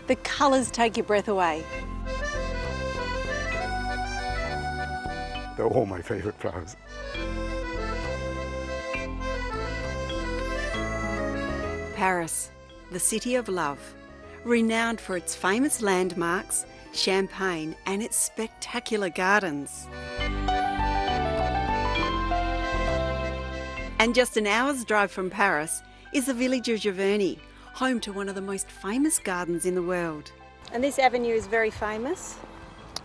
The colours take your breath away. They're all my favourite flowers. Paris, the city of love, renowned for its famous landmarks, champagne and its spectacular gardens. And just an hour's drive from Paris is the village of Giverny, home to one of the most famous gardens in the world. And this avenue is very famous.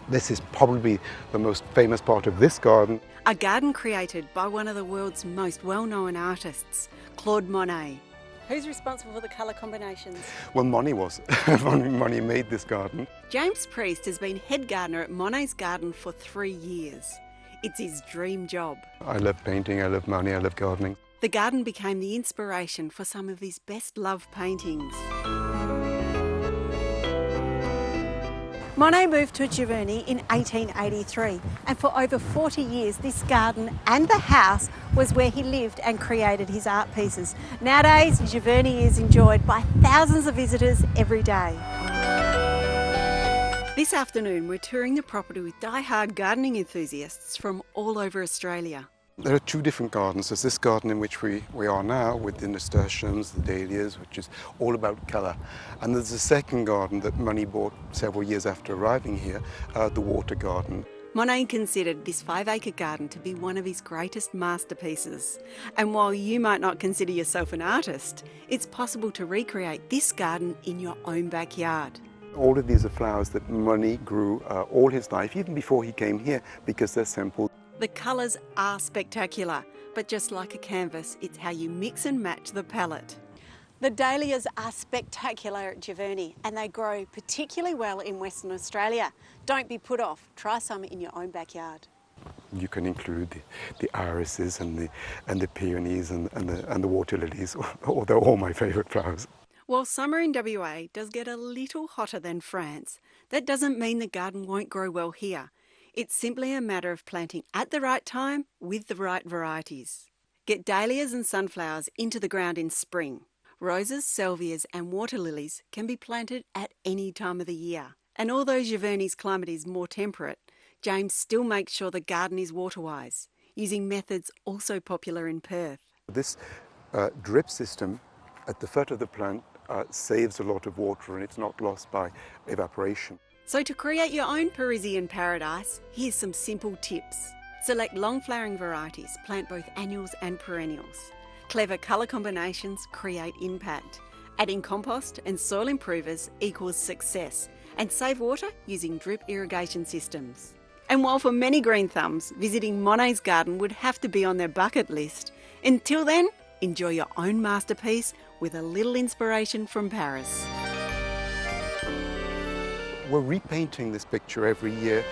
This is probably the most famous part of this garden. A garden created by one of the world's most well-known artists, Claude Monet. Who's responsible for the colour combinations? Well, Monet was. Monet made this garden. James Priest has been head gardener at Monet's garden for 3 years. It's his dream job. I love painting, I love Monet, I love gardening. The garden became the inspiration for some of his best-loved paintings. Monet moved to Giverny in 1883, and for over 40 years this garden and the house was where he lived and created his art pieces. Nowadays, Giverny is enjoyed by thousands of visitors every day. This afternoon we're touring the property with die-hard gardening enthusiasts from all over Australia. There are two different gardens. There's this garden in which we are now with the nasturtiums, the dahlias, which is all about colour. And there's a second garden that Monet bought several years after arriving here, the water garden. Monet considered this 5-acre garden to be one of his greatest masterpieces. And while you might not consider yourself an artist, it's possible to recreate this garden in your own backyard. All of these are flowers that Monet grew all his life, even before he came here, because they're simple. The colours are spectacular, but just like a canvas, it's how you mix and match the palette. The dahlias are spectacular at Giverny, and they grow particularly well in Western Australia. Don't be put off, try some in your own backyard. You can include the irises and the peonies and the water lilies, they're all my favourite flowers. While summer in WA does get a little hotter than France, that doesn't mean the garden won't grow well here. It's simply a matter of planting at the right time with the right varieties. Get dahlias and sunflowers into the ground in spring. Roses, salvias and water lilies can be planted at any time of the year. And although Giverny's climate is more temperate, James still makes sure the garden is water-wise, using methods also popular in Perth. This drip system at the foot of the plant saves a lot of water and it's not lost by evaporation. So to create your own Parisian paradise, here's some simple tips. Select long-flowering varieties, plant both annuals and perennials. Clever colour combinations create impact. Adding compost and soil improvers equals success. And save water using drip irrigation systems. And while for many green thumbs, visiting Monet's garden would have to be on their bucket list, until then, enjoy your own masterpiece with a little inspiration from Paris. We're repainting this picture every year.